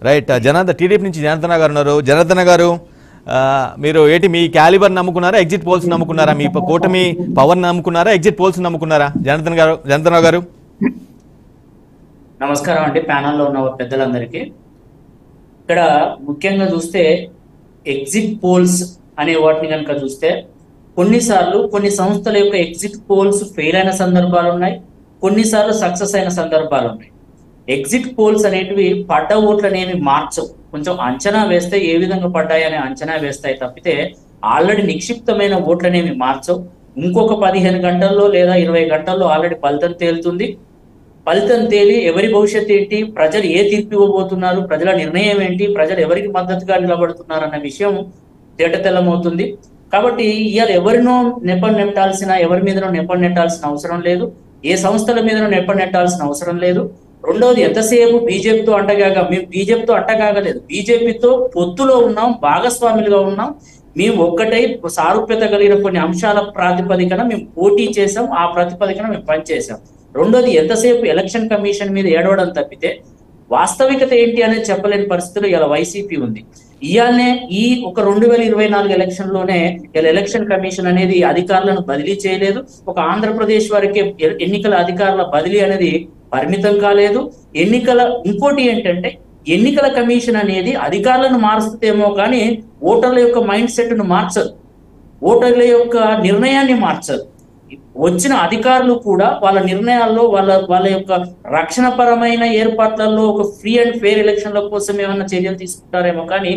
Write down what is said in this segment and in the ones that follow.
Right. TDP నుంచి జనార్దన గారు ఉన్నారు. జనార్దన గారు, మీరు ఏంటి మీ క్యాలిబర్ నమ్ముకున్నారా, ఎగ్జిట్ పోల్స్ నమ్ముకున్నారా? మీ కూటమి పవర్ నమ్ముకున్నారా, ఎగ్జిట్ పోల్స్ నమ్ముకున్నారా? జనార్దన గారు నమస్కారం అండి, ప్యానల్లో ఉన్న పెద్దలందరికీ. ఇక్కడ ముఖ్యంగా చూస్తే ఎగ్జిట్ పోల్స్ అనే వాటిని కనుక చూస్తే కొన్నిసార్లు కొన్ని సంస్థల యొక్క ఎగ్జిట్ పోల్స్ ఫెయిల్ అయిన సందర్భాలు ఉన్నాయి, కొన్నిసార్లు సక్సెస్ అయిన సందర్భాలు ఉన్నాయి. ఎగ్జిట్ పోల్స్ అనేటివి పడ్డ ఓట్లనేవి మార్చవు, కొంచెం అంచనా వేస్తే ఏ విధంగా పడ్డాయని అంచనా వేస్తాయి తప్పితే ఆల్రెడీ నిక్షిప్తమైన ఓట్లనేవి మార్చవు. ఇంకొక 15 గంటల్లో లేదా 20 గంటల్లో ఆల్రెడీ ఫలితం తేలుతుంది. ఫలితం తేలి ఎవరి భవిష్యత్తు ఏంటి, ప్రజలు ఏ తీర్పు ఇవ్వబోతున్నారు, ప్రజల నిర్ణయం ఏంటి, ప్రజలు ఎవరికి మద్దతుగా నిలబడుతున్నారు అన్న విషయం తేటతెల్లమవుతుంది. కాబట్టి ఇవాళ ఎవరినో నెట్టాల్సిన, ఎవరి మీదనో నెట్టాల్సిన అవసరం లేదు, ఏ సంస్థల మీదనో నెట్టాల్సిన అవసరం లేదు. రెండవది, ఎంతసేపు బీజేపీతో అంటగాగా, మేము బీజేపీతో అంటగాగలేదు, బీజేపీతో పొత్తులో ఉన్నాం, భాగస్వాములుగా ఉన్నాం. మేము ఒక్కటై సారూప్యత కలిగిన కొన్ని అంశాల ప్రాతిపదికన మేము పోటీ చేసాం, ఆ ప్రాతిపదికన మేము పనిచేసాం. రెండోది, ఎంతసేపు ఎలక్షన్ కమిషన్ మీద ఏడవడం తప్పితే వాస్తవికత ఏంటి అనేది చెప్పలేని పరిస్థితుల్లో ఇలా వైసీపీ ఉంది. ఇవాళనే ఈ ఒక 2024 ఎలక్షన్ లోనే ఇలా ఎలక్షన్ కమిషన్ అనేది అధికారులను బదిలీ చేయలేదు. ఒక ఆంధ్రప్రదేశ్ వారికి ఎన్నికల అధికారుల బదిలీ అనేది పరిమితం కాలేదు. ఇంకోటి ఏంటంటే, ఎన్నికల కమిషన్ అనేది అధికారులను మారుస్తుందేమో కానీ ఓటర్ల యొక్క మైండ్ సెట్ ను మార్చదు, ఓటర్ల యొక్క నిర్ణయాన్ని మార్చదు. వచ్చిన అధికారులు కూడా వాళ్ళ నిర్ణయాల్లో వాళ్ళ యొక్క రక్షణ పరమైన ఏర్పాట్లలో ఒక ఫ్రీ అండ్ ఫెయిర్ ఎలక్షన్ల కోసం ఏమన్నా చర్యలు తీసుకుంటారేమో కానీ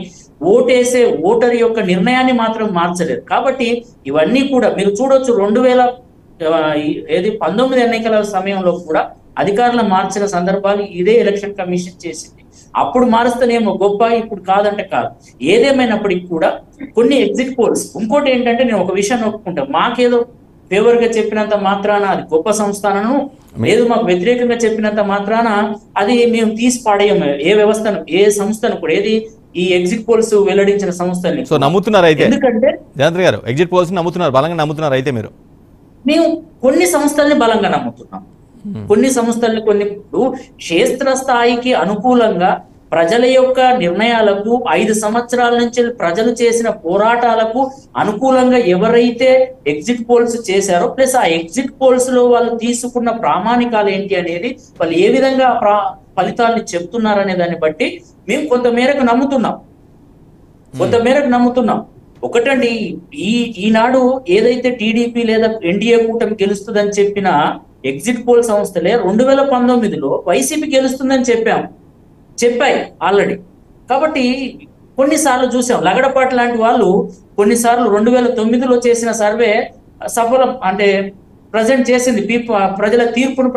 ఓటేసే ఓటర్ యొక్క నిర్ణయాన్ని మాత్రం మార్చలేదు. కాబట్టి ఇవన్నీ కూడా మీరు చూడొచ్చు, 2019 ఎన్నికల సమయంలో కూడా అధికారులను మార్చిన సందర్భాలు ఇదే ఎలక్షన్ కమిషన్ చేసింది. అప్పుడు మారుస్తేనేమో గొప్ప, ఇప్పుడు కాదంటే కాదు. ఏదేమైనప్పటికీ కూడా కొన్ని ఎగ్జిట్ పోల్స్, ఇంకోటి ఏంటంటే, నేను ఒక విషయాన్ని ఒప్పుకుంటా, మాకేదో ఫేవర్ గా చెప్పినంత మాత్రాన అది గొప్ప సంస్థను లేదు, మాకు వ్యతిరేకంగా చెప్పినంత మాత్రాన అది మేము తీసి పాడేయము. ఏ వ్యవస్థను, ఏ సంస్థను కూడా, ఏది ఈ ఎగ్జిట్ పోల్స్ వెల్లడించిన సంస్థల్ని. సో నమ్ముతున్నారు అయితే, ఎందుకంటే జనార్దన్ గారు ఎగ్జిట్ పోల్స్ నమ్ముతున్నారు, బలంగా నమ్ముతున్నారు అయితే మీరు? మేము కొన్ని సంస్థల్ని బలంగా నమ్ముతున్నాం, కొన్ని సంస్థల్ని, కొన్ని క్షేత్రస్థాయికి అనుకూలంగా ప్రజల యొక్క నిర్ణయాలకు, 5 సంవత్సరాల నుంచి ప్రజలు చేసిన పోరాటాలకు అనుకూలంగా ఎవరైతే ఎగ్జిట్ పోల్స్ చేశారో, ప్లస్ ఆ ఎగ్జిట్ పోల్స్ లో వాళ్ళు తీసుకున్న ప్రామాణికాలు ఏంటి అనేది, వాళ్ళు ఏ విధంగా ఫలితాన్ని చెప్తున్నారనే దాన్ని బట్టి మేము కొంతమేరకు నమ్ముతున్నాం. ఒకటండి, ఈనాడు ఏదైతే టీడీపీ లేదా ఎన్డీఏ కూటమి గెలుస్తుందని చెప్పిన ఎగ్జిట్ పోల్ సంస్థలే 2019లో వైసీపీ గెలుస్తుందని చెప్పాయి ఆల్రెడీ. కాబట్టి కొన్నిసార్లు చూసాం, లగడపాటి లాంటి వాళ్ళు కొన్నిసార్లు 2009లో చేసిన సర్వే సఫలం అంటే ప్రజెంట్ చేసింది, ప్రజల తీర్పును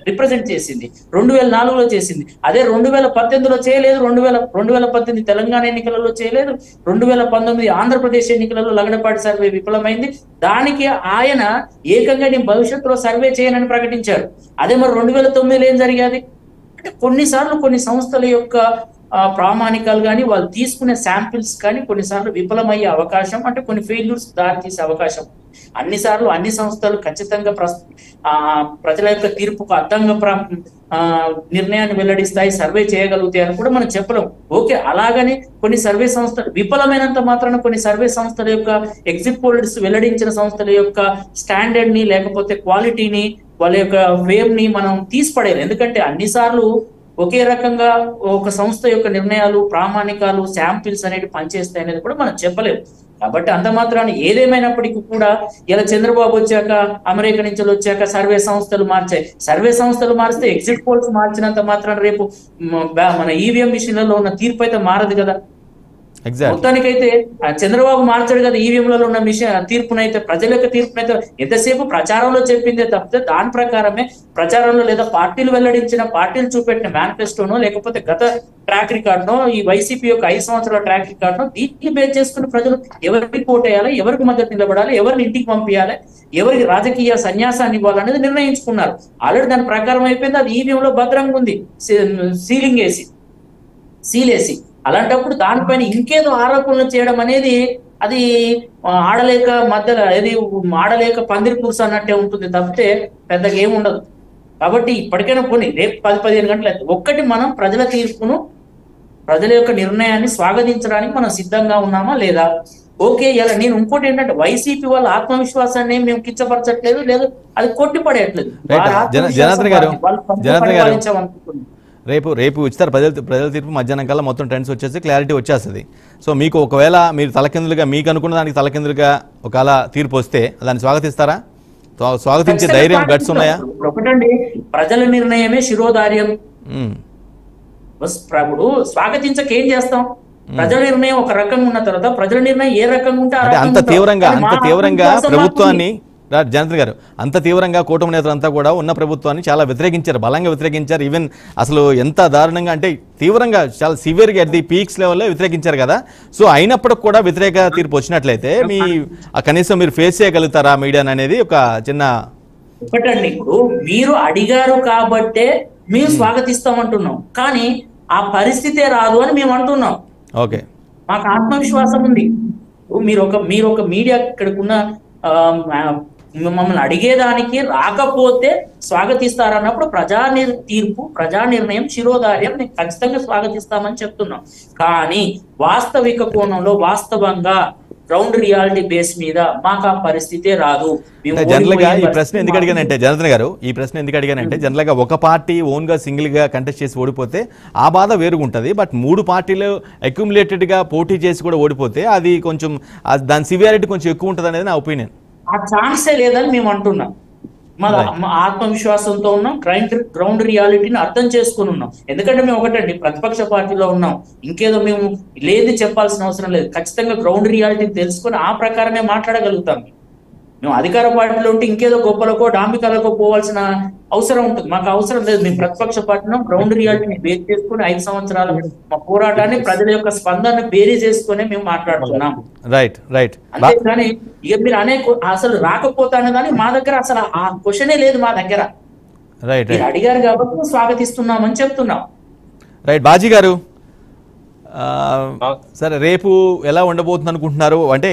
రిప్రజెంట్ చేసింది. 2004లో చేసింది, అదే 2018లో చేయలేదు, 2018 తెలంగాణ ఎన్నికలలో చేయలేదు, 2019 ఆంధ్రప్రదేశ్ ఎన్నికలలో లగడపాటి సర్వే విఫలమైంది. దానికి ఆయన ఏకంగా నేను భవిష్యత్తులో సర్వే చేయనని ప్రకటించాడు. అదే మరి 2009లో ఏం జరిగేది అంటే, కొన్నిసార్లు కొన్ని సంస్థల యొక్క ప్రామాణికాలు కానీ, వాళ్ళు తీసుకునే శాంపిల్స్ కానీ కొన్నిసార్లు విఫలమయ్యే అవకాశం, అంటే కొన్ని ఫెయిల్యూర్స్ దారితీసే అవకాశం. అన్నిసార్లు అన్ని సంస్థలు ఖచ్చితంగా ప్రజల యొక్క తీర్పుకు అర్థంగా నిర్ణయాన్ని వెల్లడిస్తాయి, సర్వే చేయగలుగుతాయి అని కూడా మనం చెప్పలేం. ఓకే, అలాగని కొన్ని సర్వే సంస్థలు విఫలమైనంత మాత్రాన కొన్ని సర్వే సంస్థల యొక్క ఎగ్జిట్ పోల్స్ వెల్లడించిన సంస్థల యొక్క స్టాండర్డ్ ని, లేకపోతే క్వాలిటీని, వాళ్ళ యొక్క ఫేమ్ ని మనం తీసిపడేయాలి. ఎందుకంటే అన్నిసార్లు ఒకే రకంగా ఒక సంస్థ యొక్క నిర్ణయాలు, ప్రామాణికాలు, శాంపిల్స్ అనేవి పనిచేస్తాయి అనేది కూడా మనం చెప్పలేము. కాబట్టి అంత మాత్రాన్ని ఏదేమైనప్పటికీ కూడా ఇలా చంద్రబాబు వచ్చాక, అమెరికా నుంచి వచ్చాక సర్వే సంస్థలు మార్చాయి. సర్వే సంస్థలు మారిస్తే ఎగ్జిట్ పోల్స్ మార్చినంత మాత్రాన రేపు మన ఈవీఎం మిషన్లలో ఉన్న తీర్పు అయితే మారదు కదా. మొత్తానికైతే చంద్రబాబు మార్చాడు కదా ఈవీఎంలలో ఉన్న తీర్పునైతే, ప్రజల యొక్క తీర్పునైతే ఎంతసేపు ప్రచారంలో చెప్పిందే తప్పితే దాని ప్రకారమే ప్రచారంలో లేదా పార్టీలు వెల్లడించిన, పార్టీలు చూపెట్టిన మేనిఫెస్టోనో, లేకపోతే గత ట్రాక్ రికార్డునో, ఈ వైసీపీ యొక్క 5 సంవత్సరాల ట్రాక్ రికార్డునో దీన్ని బేస్ చేసుకుని ప్రజలు ఎవరికి ఓటేయాలి, ఎవరికి మద్దతు నిలబడాలి, ఎవరిని ఇంటికి పంపించాలి, ఎవరికి రాజకీయ సన్యాసాన్ని ఇవ్వాలనేది నిర్ణయించుకున్నారు. ఆల్రెడీ దాని ప్రకారం అయిపోయింది. అది ఈవీఎంలో భద్రంగా ఉంది, సీలేసి. అలాంటప్పుడు దానిపైన ఇంకేదో ఆరోపణలు చేయడం అనేది అది ఆడలేక పందిరి కూర్చు అన్నట్టే ఉంటుంది తప్పితే పెద్దగా ఏముండదు. కాబట్టి ఇప్పటికైనా పోనీ, రేపు 10-15 గంటలు అయితే ఒక్కటి, మనం ప్రజల తీర్పును ప్రజల యొక్క నిర్ణయాన్ని స్వాగతించడానికి మనం సిద్ధంగా ఉన్నామా లేదా? ఓకే, ఇలా నేను ఇంకోటి ఏంటంటే వైసీపీ వాళ్ళ ఆత్మవిశ్వాసాన్ని మేము కించపరచట్లేదు, లేదు అది కొట్టిపడేయట్లేదు. జనార్దన్ గారు రేపు ఇస్తారు ప్రజల తీర్పు మధ్యాహ్నం కల్లా మొత్తం ట్రెండ్స్ వచ్చేసి క్లారిటీ వచ్చేస్తుంది. సో మీకు ఒకవేళ మీరు తలకిందులుగా మీకు అనుకున్న దానికి తలకిందులుగా ఒకవేళ తీర్పు వస్తే దాన్ని స్వాగతిస్తారా? స్వాగతించే ధైర్యం గట్స్ ఉన్నాయా? ఒకటండి, ప్రజల నిర్ణయమే శిరోధార్యం. ఇప్పుడు స్వాగతించకేం చేస్తాం? ప్రజల నిర్ణయం ఒక రకంగా ఉన్న తర్వాత ప్రజల నిర్ణయం ఏ రకంగా ఉంటే అంత తీవ్రంగా ప్రభుత్వాన్ని జనార్దన్ గారు అంత తీవ్రంగా కూటమి నేతలంతా కూడా ఉన్న ప్రభుత్వాన్ని చాలా వ్యతిరేకించారు, బలంగా వ్యతిరేకించారు. ఈవెన్ అసలు ఎంత దారుణంగా అంటే తీవ్రంగా చాలా సివియర్గా అట్ ది పీక్స్ లెవెల్లో వ్యతిరేకించారు కదా. సో అయినప్పటికి కూడా వ్యతిరేక తీర్పు వచ్చినట్లయితే కనీసం మీరు ఫేస్ చేయగలుగుతారా మీడియాని అనేది ఒక చిన్న ఒకటండి. ఇప్పుడు మీరు అడిగారు కాబట్టే మేము స్వాగతిస్తామంటున్నాం, కానీ ఆ పరిస్థితే రాదు అని మేము అంటున్నాం. ఓకే, మాకు ఆత్మవిశ్వాసం ఉంది. మీరు ఒక మీడియా ఇక్కడికున్న మమ్మల్ని అడిగేదానికి రాకపోతే స్వాగతిస్తారన్నప్పుడు ప్రజా నిర్ణయం శిరోధార్యం నేను ఖచ్చితంగా స్వాగతిస్తామని చెప్తున్నాం. కానీ వాస్తవిక కోణంలో వాస్తవంగా గ్రౌండ్ రియాలిటీ బేస్ మీద మాకు ఆ పరిస్థితే రాదు. జనరల్ గా ఈ ప్రశ్న ఎందుకు అడిగానంటే జనార్దన్ గారు జనరల్ గా ఒక పార్టీ ఓన్ గా సింగిల్ గా కంటెస్ట్ చేసి ఓడిపోతే ఆ బాధ వేరుగుంటది. బట్ 3 పార్టీలు అక్యుములేటెడ్ గా పోటీ చేసి కూడా ఓడిపోతే అది కొంచెం దాని సివియారిటీ కొంచెం ఎక్కువ ఉంటుంది అనేది నా ఒపీనియన్. ఆ ఛాన్సే లేదని మేము అంటున్నాం. మా ఆత్మవిశ్వాసంతో ఉన్నాం, గ్రౌండ్ రియాలిటీని అర్థం చేసుకుని ఉన్నాం. ఎందుకంటే మేము ఒకటండి, ప్రతిపక్ష పార్టీలో ఉన్నాం, ఇంకేదో మేము లేదు చెప్పాల్సిన అవసరం లేదు. ఖచ్చితంగా గ్రౌండ్ రియాలిటీని తెలుసుకొని ఆ ప్రకారమే మాట్లాడగలుగుతాం. మేము అధికార పార్టీలో ఉంటే ఇంకేదో గొప్పలకో డాంబికాలకో పోవాల్సిన అవసరం ఉంటుంది. మాకు అవసరం లేదు. మేము ప్రతిపక్ష పార్టీలో గ్రౌండ్ రియాలిటీని బేస్ చేసుకుని 5 సంవత్సరాల మా పోరాటాన్ని ప్రజల యొక్క స్పందన బేరీ చేసుకునే మేము మాట్లాడుతున్నాం. రైట్. అంతేగాని ఇక మీరు అసలు రాకపోతానే కానీ మా దగ్గర అసలు ఆ క్వశ్చనే లేదు మా దగ్గర. మీరు అడిగారు కాబట్టి స్వాగతిస్తున్నామని చెప్తున్నాం. రైట్ బాజీ గారు, సరే రేపు ఎలా ఉండబోతుంది అనుకుంటున్నారు? అంటే